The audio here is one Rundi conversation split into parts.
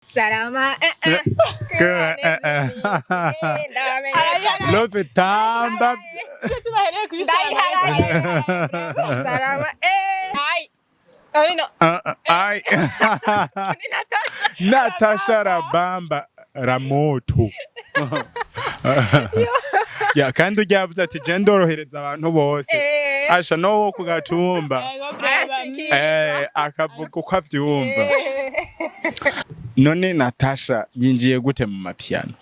Salama. Love tamba. Salama. Ai. Natacha rabamba ramoto. Ya kandi ujyavuze ati je ndorohereza abantu bose. Asha no ku gatumba. Akavuga uko avyumva. None Natacha yinjiye gute mu mapiano?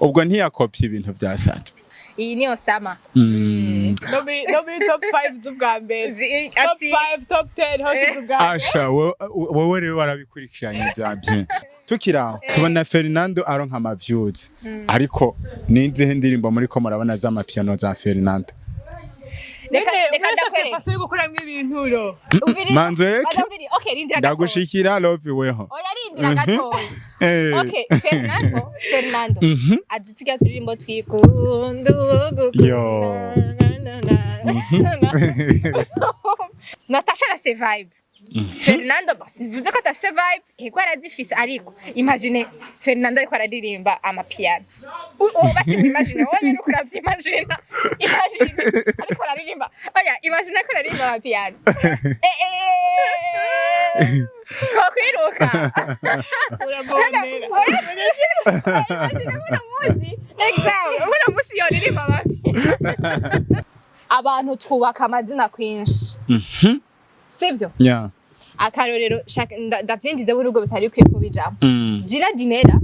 Ubwo ntiyakopye ibintu vya Satu. Iyi ni Osama. Nobody top 5 z'ubwa mbere. Top 5, top 10 hose z'ubwa mbere. Asha wowe rero warabikurikiranye bya bien. Tukiraho tubona Fernando aronka amaviews. Ariko nizihe ndirimbo muri ko murabona za mapiano za Fernando? Reka ndakwereka yo gukuramo ibintu ro. Manzo yeke. Okay, rindira gato. Ndagushikira love weho. Oya rindira gato. Okay, Fernando. Azitsiga turirimbo twikundu Yo. Natacha arase vibe. Fernando basi bivuze ko atafise vibe ego arazifise ariko imagine Fernando ariko araririmba amapiano. Basi imagine wowe nuko uravyimagine. Imagine ariko araririmba. Oya imagine ko araririmba amapiano. Twakwiruka. Urabonera. Una musi yoririmba amapiano. Abantu twubaka amazina kwinshi. Sibyo? Yeah. Akarorero ndavyinjize burugo bitari kwiye kubijamo. Gina Dinera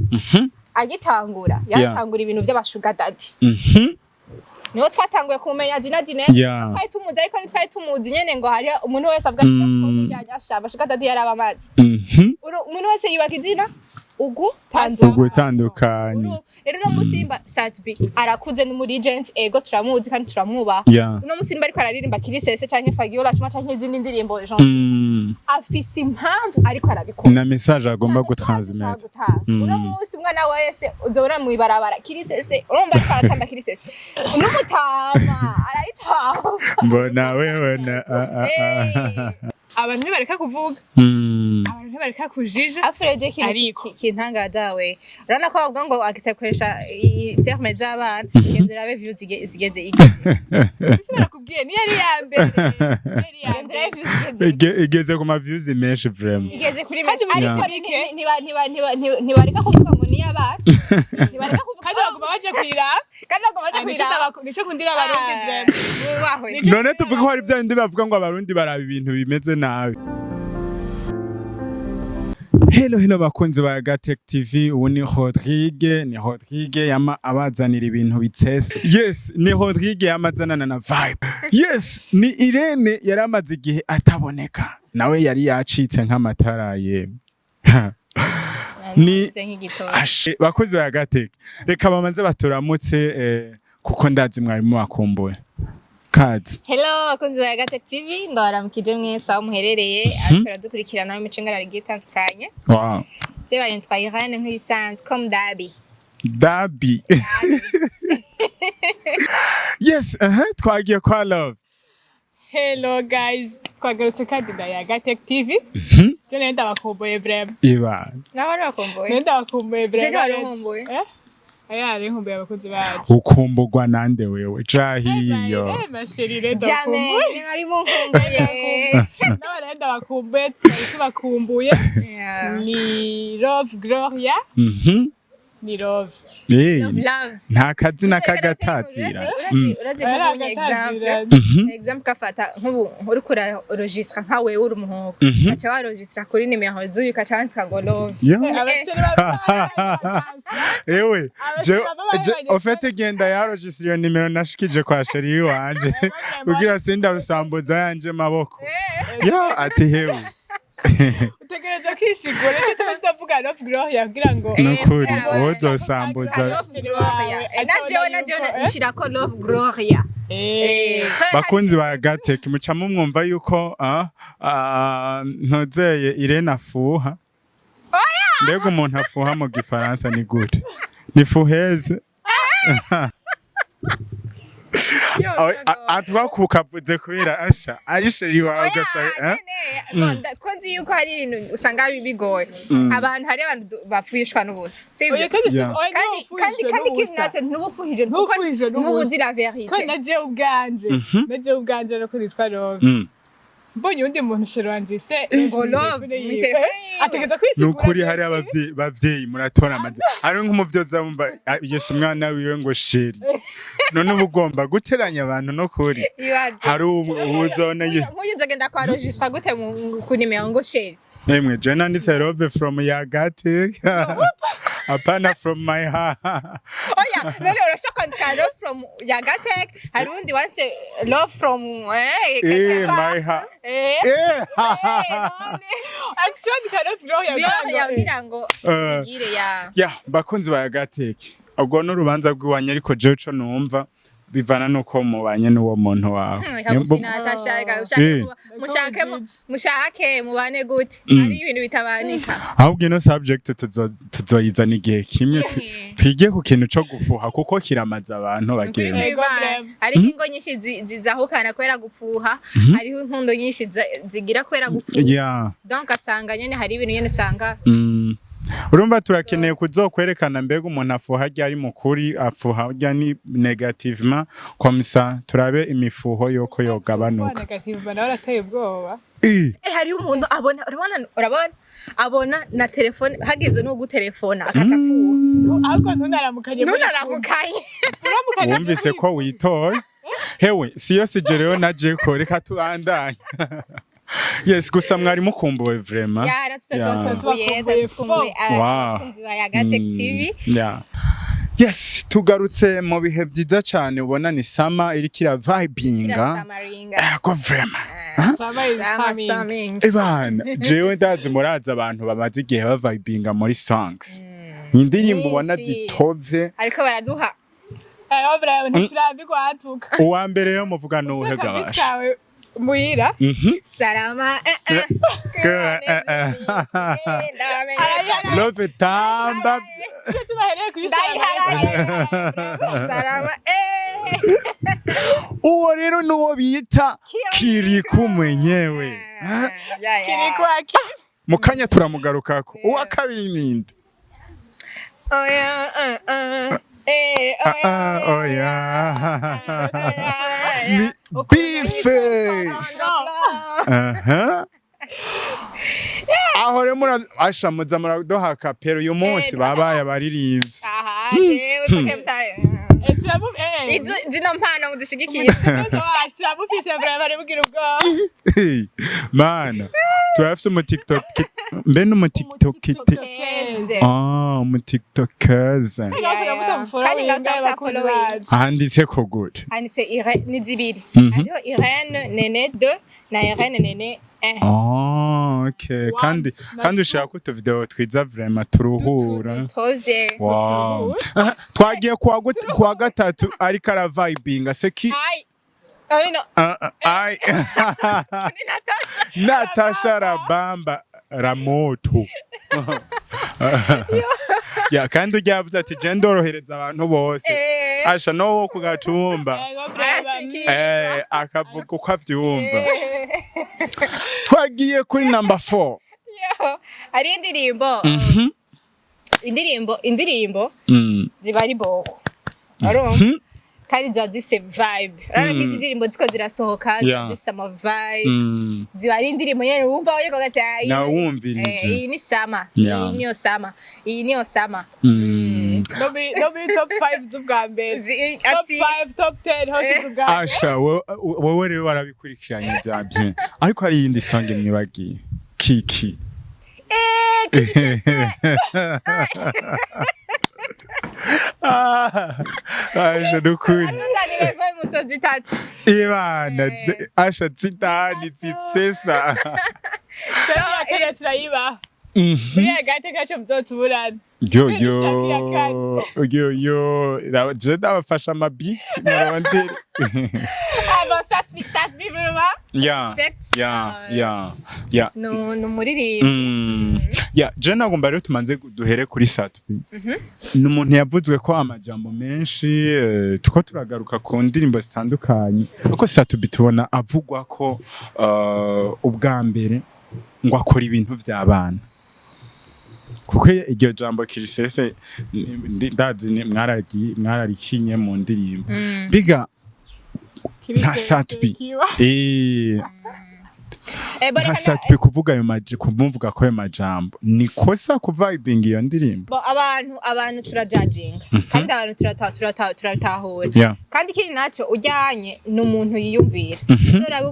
agitangura yatangura ibintu by'abashuga daddy. Niho twatanguye kumenya Gina Dinera twari tumuzi ariko twari tumuzi nyene ngo hari umuntu wese avuga ko mujyanye ashaba shuga daddy yaraba amazi. Umuntu wese yubaka izina ugutandukanye. Rero no musimba Satbi arakuze ni muri agent ego turamuzi kandi turamuba. No musimba ariko araririmba kirisese canke Fagiola cuma canke izindi ndirimbo genre. Afise impamvu ariko arabikora. Na message agomba gutransmettre. Uno musi mwana wese uzora mu ibarabara kirisese urumva ariko aratamba kirisese. Umutama arayitamba. Mbona wewe na Abantu bareka kuvuga. Abantu bareka kujija. Afreje kintangaza we. Urana ko bavuga ngo agitekoresha terme z'abana gendera ave views zigeze Bisubira kubwiye ni yari yambere. igeze ku ma views menshi vraiment. Igeze kuri menshi ariko ntibareka kuvuga ngo ni yabana. Ntibareka kuvuga kandi baguma baje kwira. Kandi baguma baje kwira. Nico kundira abarundi vraiment. None tuvuga ko hari byandi bavuga ngo abarundi baraba ibintu bimeze nabi. Hello bakunzi ba Gatech TV, ubu ni Rodrigue yama abazanira ibintu bitsese. Yes, ni Rodrigue yamazanana na vibe. Yes, ni Irene yaramaze igihe ataboneka. Nawe yari yacitse nk'amatara ye. Ni bakozi ba Gatech. Reka bamanze baturamutse kuko ndazi mwarimu wakumbuye. Kads. Hello bakunzi ba Gatech TV, ndabaramukije mwese aho muherereye ariko radukurikirana mu micengara igitandukanye. Wow. Je bari ntwaye Irene nk'ibisanzwe comme Dabi. Yes, twagiye kwa love. Hello guys, twagarutse kandida ya Gatech TV. Je nenda bakomboye vraiment. Iba. Nawe bakomboye. Nenda bakomboye vraiment. Je bakomboye. Ari nkumbuye abakozi bacu. Ukumbugwa nande wewe jahiyo. Masherire ndakumbuye. Ari munkumbuye. Nawe nenda bakumbuye, tubakumbuye. Ni Love Gloria. Ni Love. Love. Nta kazina kagatatira. Urazi kuvuga example kafata nkubu uri kura registre nka wewe uri umuhungu. Acha wa registre kuri nimero zuyu kacandika ngo Love. Ewe, au fait genda yaregistre nimero nashikije kwa sheri wanje. Kugira senda usambuza yanje maboko. Yo ati hewe. Utegereza kwisigura cyo tuvuga Love Gloria kugira ngo nukuri wozosambuza. Naje nshira ko Love Gloria. Bakunzi ba Gatech muca mumwumva yuko ntozeye Irene afuha. Mbega umuntu afuha mu gifaransa ni gute? Ni fuheze. atwakukavuze kubera asha ari sheri wawe gasa ko nzi yuko hari ibintu usanga bigoye abantu hari abantu bafuyishwa n'ubusa sibyo kandi ikintu nacyo ntubufuhije ntubuzi la verite ko naje ubwanje no kwitwa Love mbonye undi muntu shero wanje se ngo Love ategeza kwisigura nukuri hari abavyeyi muratora amazi ari nk'umuvyoza wumva Yesu umwana wiwe ngo sheri none ubugomba guteranya abantu no kuri hari ubuzona ye nk'uyize genda kwa registre gute ku nimero ngo sheri emwe je nanditse Love from Yagate apana from my heart oya none urashaka kwandika Love from Yagate hari undi wanditse Love from my heart actually kind yagira ngo igire ya bakunzi ba Yagate ubwo n'urubanza rw'iwanya ariko je co numva bivana nuko mubanye n'uwo muntu wawe mushake mubane gute ari ibintu bitabanika ahubwo ino subject tuzoyizana igihe kimwe twige ku kintu co gufuha kuko kiramaza abantu bagenda ari ingo nyinshi zizahukana kwera gupfuha hariho inkundo nyinshi zigira kwera gupfuha donc asanga nyene hari ibintu nyene usanga urumva turakeneye kuzokwerekana mbega umuntu afuha ryari mukuri afuha ryari negativement komisa turabe imifuho yoko yogabanuka negativement nawe arateye ubwoba hari umuntu abona na telefone hageze no gutelefona akaca afuha ahubwo ntunaramukanye wumvise ko witoye hewe siyo sijereyo naje ko reka tubandanye yes gusa mwari mukumbuwe vraiment yes tugarutse mu bihe byiza cyane ubona ni sama iri kira vibinga ko vraiment ebana jewe ndazi muraza abantu bamaze igihe ba vibinga muri songs indirimbo ubona zitovye ariko baraduha uwa mbere yo muvuga nuhe gabasha muira salama Love tamba salama uwo rero nuwo bita Kirikou mwenyewe Kirikou Akili mukanya turamugarukako uwa kabiri ninde ni B-Face aho rero murashamuza muradoha kapero uyu munsi babaye abaririmbyi zino mpano mudushigikiye turamufise bari bugira ubwoba mana turafise mu TikTok mbe no mu TikTok mu TikTokers handitse ko gute handitse Irene ni zibiri hariho Irene Nene 2 na Irene Nene 1 okay kandi ushaka ko video twiza vraiment turuhura wow twagiye kwa gatatu ariko ara vibinga seki ai Natacha rabamba ramoto ya kandi ujyavuze ati je ndorohereza abantu bose asha no ku gatumba akavuga uko avyumva twagiye kuri number 4 ari indirimbo ziba ari boko kandi ziba zifise vibe urabona nk'izi ndirimbo ziko zirasohoka zifise ama vibe ziba ari indirimbo nyene wumva yego gati iyi ni sama iyi niyo sama no be top 5 z'ubwa mbere top 5 top 10 hose z'ubwa asha wowe rero warabikurikiranye byabye ariko hari yindi song mwibagiye Kiki asha dukuri Imana asha zitani zitsesa Kaya turayiba buriya gate kacu muzotuburana yo je ndabafasha amabiti murondere aba sat vraiment Yeah. Respect. Yeah. No muririmbi. Yeah, je nagomba rero tumanze duhere kuri Satbi. Ni umuntu yavuzwe ko amajambo menshi tuko turagaruka ku ndirimbo zitandukanye. Uko Satbi tubona avugwa ko ubwa mbere ngo akora ibintu by'abana. Kuko iryo jambo kirisese ndazi mwararikinye mu ndirimbo. Biga nka Satbi. Nka Satbi kuvuga ayo kumvuga ko ayo majambo ni kosa kuvibinga iyo ndirimbo. Abantu turajudginga kandi abantu turatahura kandi kiri naco ujyanye n'umuntu yiyumvira. Rero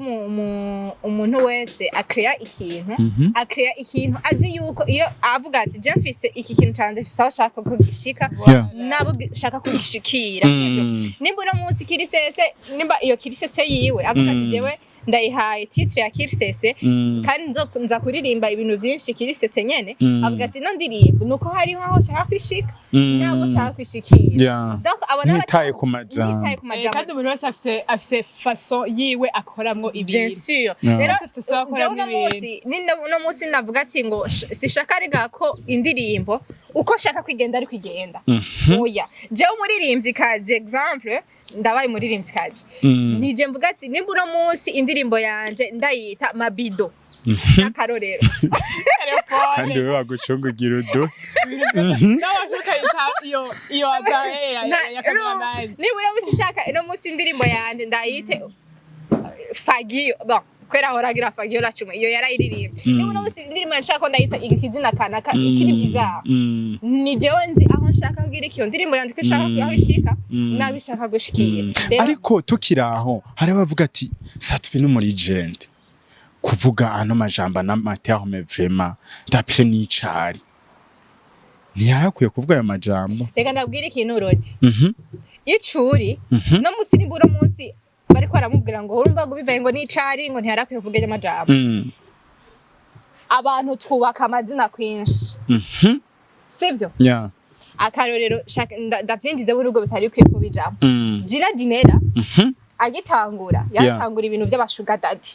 umuntu wese akrea ikintu azi yuko iyo avuga ati je mfise iki kintu canje fisa shaka ko gishika nabo shaka ko gishikira sivyo. Nimba no munsi kirisese nimba iyo kirisese yiwe avuga ati jewe ndayihaye titre ya kirisese kandi nza kuririmba ibintu byinshi kirisese nyene avuga ati no ndirimbo nuko hari aho shaka kwishika nabo shaka kwishikira. Donc abana nitaye ku majambo kandi buri wese afise façon yiwe akoramwo ibintu. Bien sûr. Rero no munsi navuga ati ngo sishaka riga ko indirimbo uko shaka kwigenda ari kwigenda. Oya je umuririmbyi kazi exemple ndabaye umuririmbyi kazi nije mvuga ati nimba uno munsi indirimbo yanje ndayita mabido n'akarorero kandi we wagucungugira udu n'abashuka iyo abaya ya cameraman niba uno munsi shaka uno munsi indirimbo yanje ndayite fagio bon kwera horagira fagio la chumwe iyo yarayiririmbe niba uno munsi indirimbo yanje shaka ndayita ikizina kanaka ikiri bizarre ni jewe nzi aho nshaka kugira ikiyo ndirimbo yanje ko shaka aho ishika nabishaka gushikira. Ariko tukiraho hari bavuga ati Satbi n'umuri legend kuvuga ano majamba n'amaterme vraiment d'après n'icari ntiyarakwiye kuvuga ayo majambo. Reka ndabwira ikintu urodi icuri no musi nimba uno munsi bariko baramubwira ngo urumva ngo bivaye ngo n'icari ngo ntiyarakwiye kuvuga ayo majambo. Abantu twubaka amazina kwinshi sivyo. Akarorero ndavyinjize burugo bitari kwiye kubijamo. Jina Dinera agitangura yatangura ibintu by'abashuga daddy.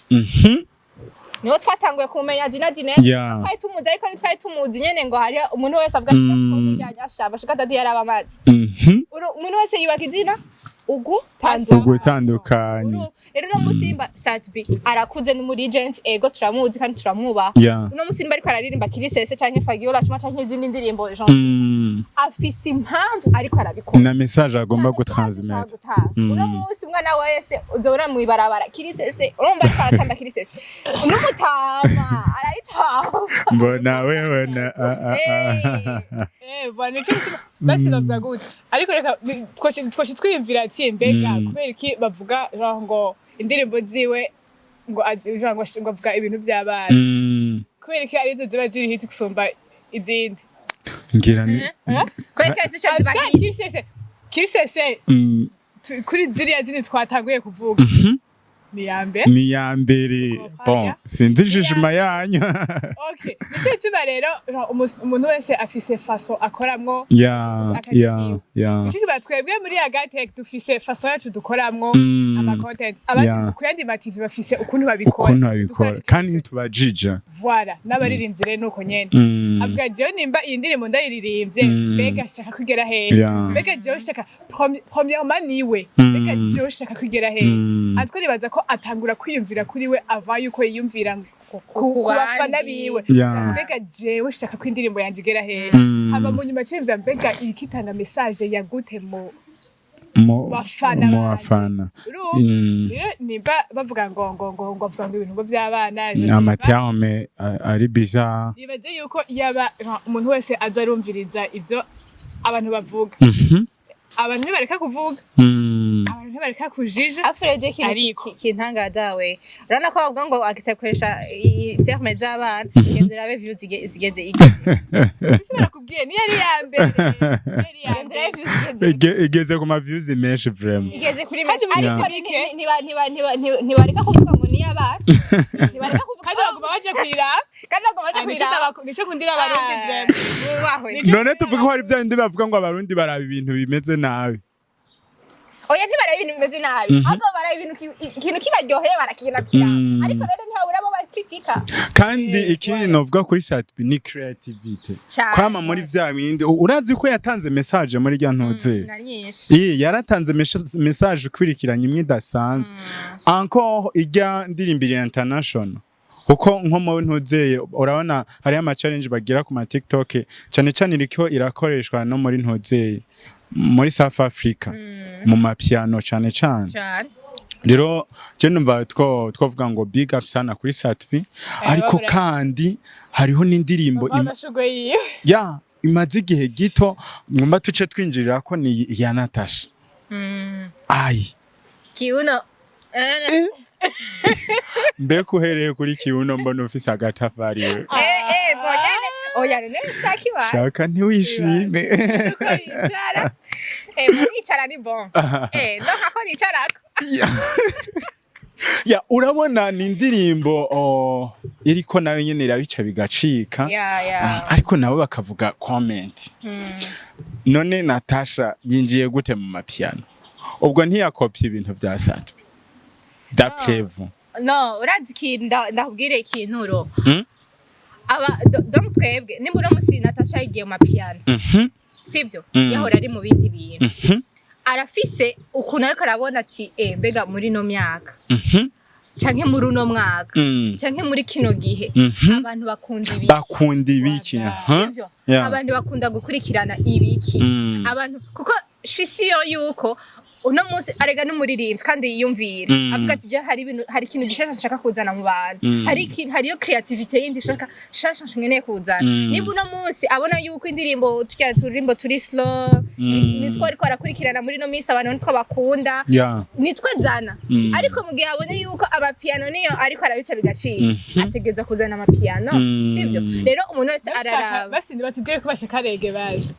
Niho twatanguye kumenya Jina Dinera twari tumuzi ariko twari tumuzi nyene ngo hari umuntu wese avuga ko kujyanya ashaba shuga daddy yaraba amazi. Umuntu wese yubaka izina ugutandukanye. Rero no musimba Satbi arakuze n'umuri agent ego turamuzi kandi turamuba. No musimba ariko araririmba kirisese canke fagiola cuma canke izindi ndirimbo afise impamvu ariko arabikora na message agomba gutransmettre. Uno musi mwana wese uzobora mu ibarabara kirisese urumva ariko aratamba kirisese n'umutama arayitamba mbona wewe na bwana cyo basi navuga gute ariko reka twashi twiyumvira ati mbega kubera iki bavuga ngo indirimbo ziwe ngo avuga ibintu by'abana kubera iki arizo ziba ziri hiti gusumba izindi ngira ni kubera iki se ziba kirisese kuri ziriya zindi twatanguye kuvuga ni ya mbere bon sinzi jijima yanyu. Okay nicyo tuba rero umuntu wese afise façon akoramwo nicyo twebwe muri Agatech dufise façon yacu dukoramwo ama content abandi kuyandi ma TV bafise ukuntu babikora kandi tubajija voilà n'abaririmbyi rero nuko nyene avuga je nimba iyi ndirimbo ndayiririmbye mbega shaka kugera he mbega je shaka premièrement niwe mbega je shaka kugera he atwo ribaza ko atangura kwiyumvira kuri we ava yuko yiyumvira ku bafana biwe mbega jewe shaka ko indirimbo yanje igera he haba mu nyuma cyemva mbega ikitanga message ya gute mu bafana nimba bavuga ngo bavuga ibintu by'abana amaterme ari bizarre bibaze yuko yaba umuntu wese azarumviriza ibyo abantu bavuga abantu ntibareka kuvuga abantu ntibareka kujija afreje kintangaje we urana ko bavuga ngo agitekoresha terme z'abana gendera ave views zigeze bisubira kubwiye ni yari yambere igeze ku ma views menshi vraiment igeze kuri menshi ariko ntibareka kuvuga ngo ni yabana ntibareka kuvuga kandi baguma baje kwira nico kundira abarundi vraiment none tuvuga ko hari bya ndi bavuga ngo abarundi baraba ibintu bimeze nabi oya ntibara ibintu bimeze nabi ahubwo bara ibintu ikintu kibaryoheye barakinakira ariko rero ntihaburamo bakritika kandi ikindi novuga kuri Satbi ni creativity kwama muri vya bindi urazi ko yatanze message muri rya ntuze yaratanze message kwirikiranye imwe dasanzwe encore ijya ndirimbira international kuko nko mu ntuzeye urabona hari ama challenge bagira ku ma TikTok cyane cyane iriko irakoreshwa no muri ntuzeye muri South Africa mu mapiano cyane rero je numva twovuga ngo big up sana kuri Satbi ariko kandi hariho n'indirimbo imaze igihe gito ngomba tuce twinjirira ko ni ya Natacha ai kiuno mbeko uhereye kuri kiuno mbona ufise agatafari we bonene oya nene saki wa shaka ntiwishime nicara ni bon ndoka ko nicarako ya urabona ni indirimbo iriko nayo nyene irabica bigacika ariko nabo bakavuga comment none Natacha yinjiye gute mu mapiano ubwo ntiyakopye ibintu vya Satbi dapevu no urazi kinda ndakubwire ikintu aba donc twebwe nimbura musi Natacha yigiye mu mapiano sivyo yahora ari mu bindi bintu arafise ukuntu ariko arabona ati mbega muri no myaka canke muri uno mwaka canke muri kino gihe abantu bakunda ibiki sivyo abantu bakunda gukurikirana ibiki abantu kuko shisiyo yuko uno munsi arega n'umuririmbyi kandi yiyumvira avuga ati je hari ikintu gishasha nshaka kuzana mu bantu hariyo creativity yindi shasha nkeneye kuzana niba uno munsi abona yuko indirimbo turirimbo turi slow nitwo ariko arakurikirana muri no minsi abantu nitwo bakunda nitwo zana ariko mu gihe abone yuko abapiano niyo ariko arabica bigacika ategeza kuzana amapiano sivyo rero umuntu wese araraba basi batubwire ko bashakarege bazi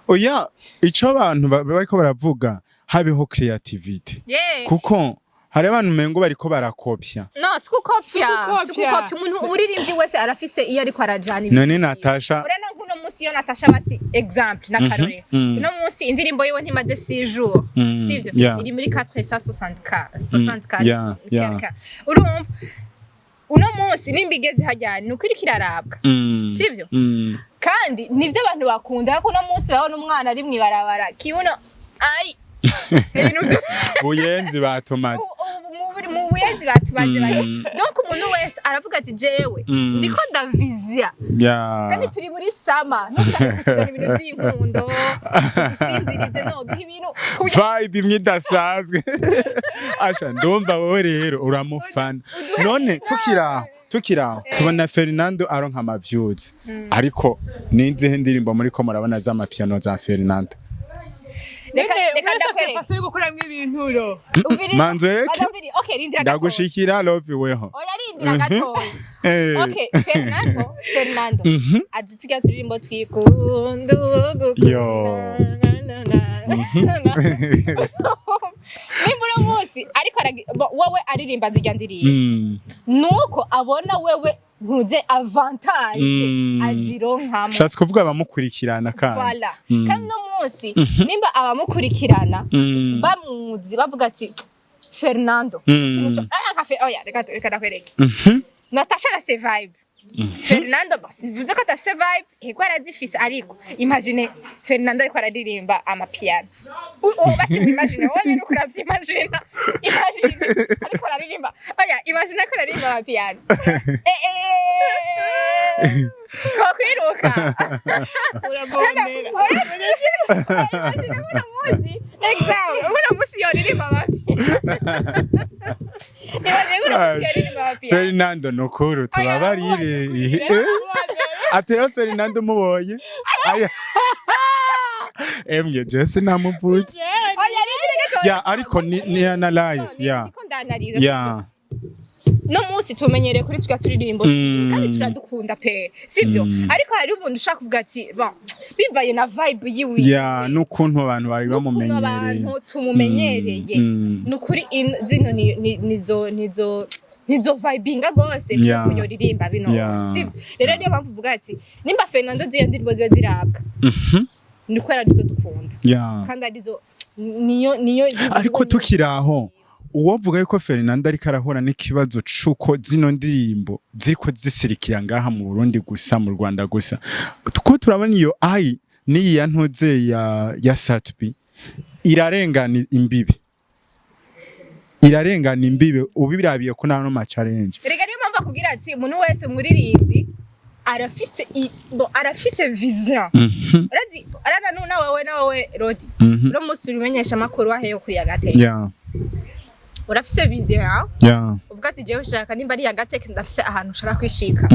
oya ico abantu bariko baravuga habeho creativity kuko hari abantu mengo bariko barakopya sikukopya umuntu umuririmbyi wese arafise iyo ariko arajana none Natacha urana kuno munsi yo Natacha basi example na Karole uno munsi indirimbo yiwe ntimaze 6 jours sivyo iri muri 464 urumva uno munsi nimbigeze hajyana nukwirikira arabwa sivyo kandi nivyo abantu bakunda hako uno munsi urabona umwana ari mwibarabara kiuno ai buyenzi batomaze mu buyenzi batubaze bari donc umuntu wese aravuga ati jewe ndiko ndavizia kandi turi muri sama ntushaka kutugana ibintu by'inkundo usinzirize no duha ibintu vibe imyidasanzwe asha ndumva wowe rero uramufana none tukiraho tubona Fernando aronka amavyuzi ariko ninzihe ndirimbo muri ko murabona za mapiano za Fernando Reka ndakwereka yo gukoramwe ibinturo manzo yeke ndagushikira love weho oya rindira gato okay Fernando azitiga turirimbo twikunda nimbura munsi ariko wowe aririmba zijya ndirimbo nuko abona wewe ntuze avantage azironkamo shatse kuvuga abamukurikirana kandi kandi no munsi nimba abamukurikirana bamuzi bavuga ati Fernando ikintu oya reka ndakwereke Natacha na vibe Fernando basi bivuze ko atafise vibe ego arazifise ariko imagine Fernando ariko araririmba amapiano basi imagine wowe nuko uravyimagine ariko araririmba oya imagine ko araririmba amapiano twakwiruka urabonera uno musi yoririmba amapiano Fernando nokuru tubabarire ateo Fernando muboye emye Jesse namuvutse ya ariko ni analyze ya no munsi tumenyereye kuri twa turirimbo kandi turadukunda pe sivyo ariko hari ubundi ushaka kuvuga ati bon bivaye na vibe yiwe ya nukuntu abantu bari bamumenyereye abantu tumumenyereye nukuri zino nizo vibinga gose kuko yoririmba bino sivyo rero niyo mpamvu uvuga ati nimba Fernando ziyo ndirimbo ziba zirabwa niko arizo dukunda kandi arizo niyo ariko tukiraho uwovuga yuko Fernanda ariko arahura n'ikibazo cuko zino ndirimbo ziriko zisirikira ngaha mu Burundi gusa mu Rwanda gusa tuko turabona iyo ai ni ya ntoze ya Satbi irarengana imbibe ubirabiye ko nano ma challenge rega niyo mpamvu kugira ati umuntu wese muririmbyi arafise vision urazi arana nawe Rodi no musuri umenyesha makuru waheyo kuri Agateke urafise vision yawe uvuga ati jewe shaka nimba ari Agateke ndafise ahantu ushaka kwishika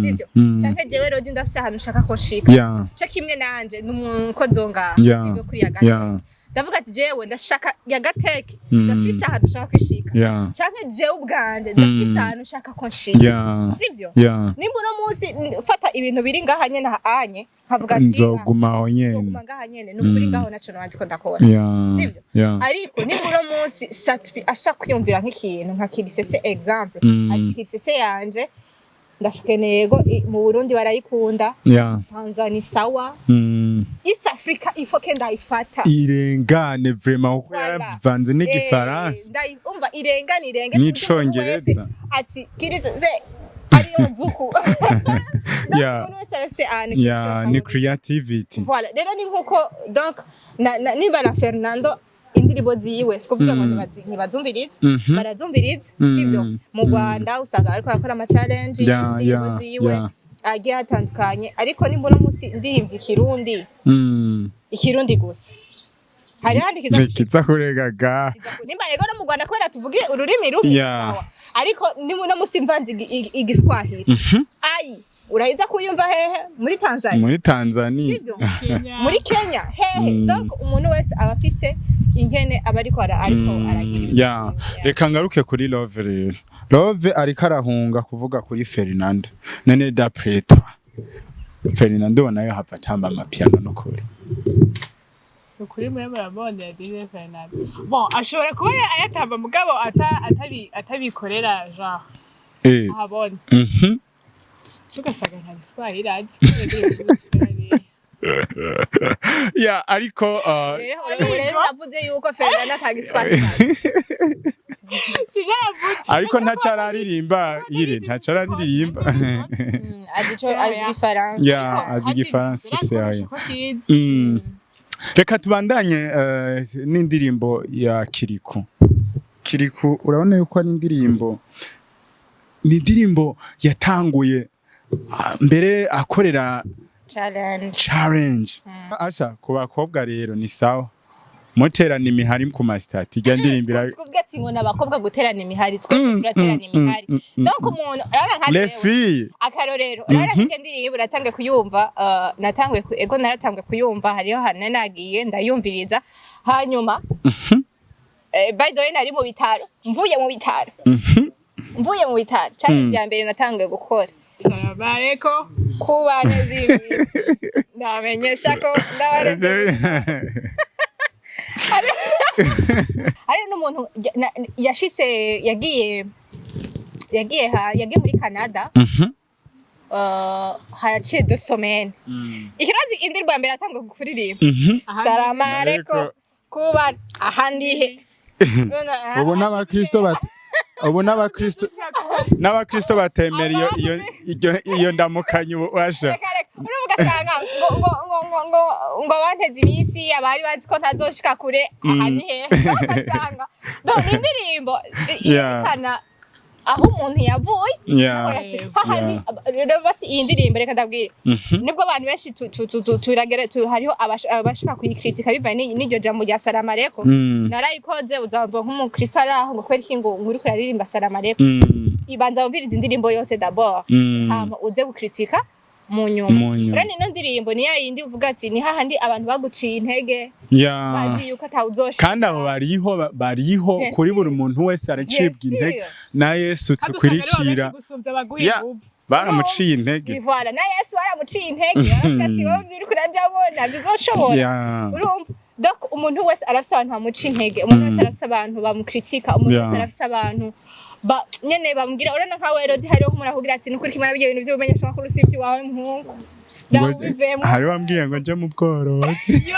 sivyo canke jewe Rodi ndafise ahantu ushaka ko nshika cyo kimwe nanje n'umukozonga sivyo kuri Agateke ndavuga ati jewe ndashaka Agateke ndafise ahantu ushaka kwishika canke jewe ubwanje ndafise ahantu ushaka ko nshika sivyo nimba no munsi fata ibintu biri ngaha nyene anye havuga ati nzogumaho nyene ngaha nyene nukuri ngaho naco nandi ko ndakora sivyo ariko nimba no munsi Satbi ashaka kwiyumvira nk'ikintu nka Kirisese example ati Kirisese yanje ndashikeneye mu Burundi barayikunda Tanzania sawa East Africa ifoke ndayifata irengane vraiment uko yaravanze n'igifaransa umva irengane n'icongereza ati Kirisese ariyo nzuku ni creativity voilà rero ni nkuko donc niba na Fernando indirimbo ziwe sikuvuga ngo ntibazumvirize barazumvirize sivyo mu Rwanda usanga ariko akora ama challenge indirimbo ziwe agiye atandukanye ariko nimba no musi indirimbo ikirundi gusa hari handi kiza kuregaga nimba yego no mu Rwanda kwera tuvuge ururimi rumwe ariko nimba no musi mvanzi igiswahili ai urahiza kuyumva hehe muri Tanzania sivyo muri Kenya hehe donc umuntu wese abafise ingene abariko aragira reka ngaruke kuri Love ariko arahunga kuvuga kuri Fernanda none d'après toi Fernanda nayo hava tamba amapiano no kuri ukuri mwe murabonye ya DJ Fernanda bon ashobora kuba ayatamba mugabo atabikorera genre abone tugasaga nta giswahili azi ariko rero navuze yuko Fernanda atagiswahili ariko ntacararirimba azi Igifaransa se reka tubandanye n'indirimbo ya Kirikou urabona yuko ari indirimbo yatanguye mbere akorera challenge asha ku bakobwa rero ni sawa muterana imihari ku mastati ijya ndirimbira kuvuga ati ngo nabakobwa guterana imihari twese turaterana imihari donc umuntu arana nka les filles akarorero arana ngendirimba uratange kuyumva naratangiye kuyumva hariho hana nagiye ndayumviriza hanyuma by the way nari mu bitaro mvuye mu bitaro cyane bya mbere natangiye gukora salamareko kubana zimwe ndamenyesha ko ndabareze ari n'umuntu yashitse yagiye muri Canada haciye 2 semaines ikibazo indirimbo ya mbere atangwa kuririmba salamareko kuba ahandihe ubu n'abakristo batemera iyo ndamukanyo washa ugasanga ngo banteze imisi abari bazi ko ntazoshika kure ahanihe ugasanga donc indirimbo yerekana aho umuntu yavuye rero basi iyi ndirimbo reka ndabwire nibwo abantu benshi turagera hariho abashaka kuyikritika bivanye n'iryo jambo rya salamareko narayikoze uzamva nk'umukristo araho ngo kweri ngo uri kuririmba salamareko ibanza wumviriza indirimbo yose d'abord hama uze gukritika mu nyuma rero ino ndirimbo ni yindi uvuga ati ni hahandi abantu baguciye intege bazi yuko atawuzoshika kandi abo bariho kuri buri muntu wese aracibwa intege na Yesu tukurikira baramuciye intege voilà na Yesu baramuciye intege ati wowe uri kurajabo ntabyo uzoshobora urumva donc umuntu wese arafise abantu bamuca intege umuntu wese arafise abantu bamukritika umuntu wese arafise abantu nyene bamubwira urana nka Rodi hariho umuntu akubwira ati nukuri kimara byo bintu by'ubumenyesha makuru sivyo wawe nkungu ndabivemo hari wambwiye ngo nje mu bworozi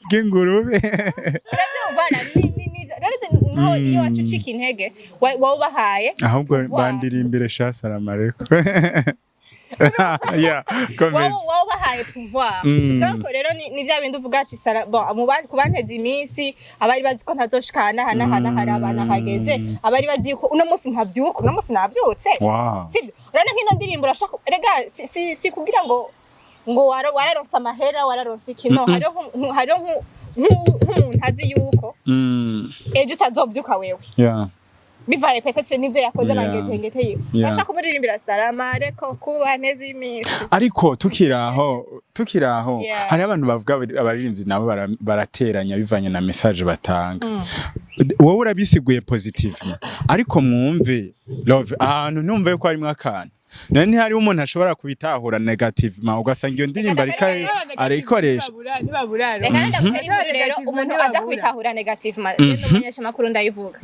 bw'ingurube urabyumva rero iyo wacucika intege wawubahaye ahubwo bandiri imbere shasamareko yeah comment wawubahaye pouvoir donc rero ni bya bindi uvuga ati ku banteze iminsi abari bazi ko ntazoshikana hana hari abana hageze abari bazi ko uno munsi ntavyuka uno munsi navyutse sibyo urana nk'ino ndirimbo urashaka rega si kugira ngo wararonsa amahera wararonsa ikino hariho nk'umuntu azi yuko ejo utazovyuka wewe bivaye petetse nivyo yakoze bangetengete yiwe urashaka kumuririmbira salama reko kuba neza iminsi ariko tukiraho hari abantu bavuga abaririmbyi nabo barateranya bivanye na message batanga wowe urabisiguye positive ariko mwumve love ahantu numva yuko harimo akantu nani hari umuntu ashobora kubitahura negative ugasanga iyo ndirimbo arikoresha reka ndakubwira rero umuntu aza kubitahura negative n'umunyesha makuru ndayivuga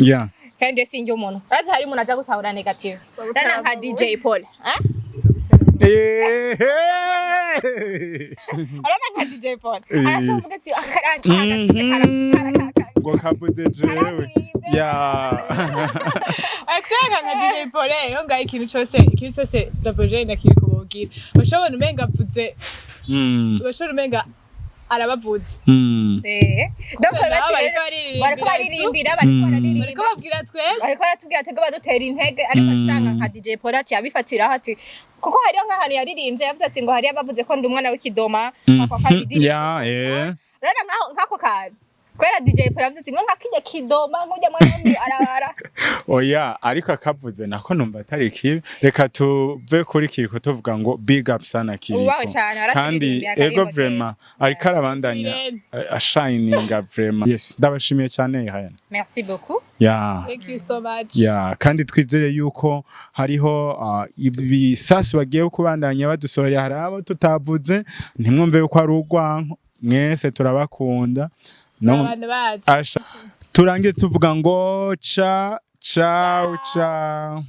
kandi sinjye umuntu urazi hari umuntu aza gutahura negative rana nka DJ Paul arana nka DJ Paul arashoboka ati ngo kavuze jewe akisanga nka DJ Paul yo ngaye ikintu cyose daboje na kiri kububwira bashobora umenga apfuze bashobora umenga arabavuze donc bariko baririmbira bariko babwira twebwe bariko baratubwira twebwe badutera intege ariko usanga nka DJ Paul ati abifatira hati kuko hariyo nk'ahantu yaririmbye yavuze ati ngo hariyo abavuze ko ndi umwana w'ikidoma ako kabidi rero nk'ako kantu kwera DJ Paul yavuze ati ngo nkakije kidoma nkujya mwana arabara oya ariko akavuze nako numva atari kibi reka tuve kuri Kirikou tuvuga ngo big up sana Kirikou kandi ego vraiment ariko arabandanya shining vraiment yes ndabashimiye cyane Hayana merci beaucoup thank you so much kandi twizere yuko hariho ibisasi bagiye kubandanya badusorera hari abo tutavuze ntimwumve yuko ari urwanko mwese turabakunda turangiye tuvuga ngo ciao ciao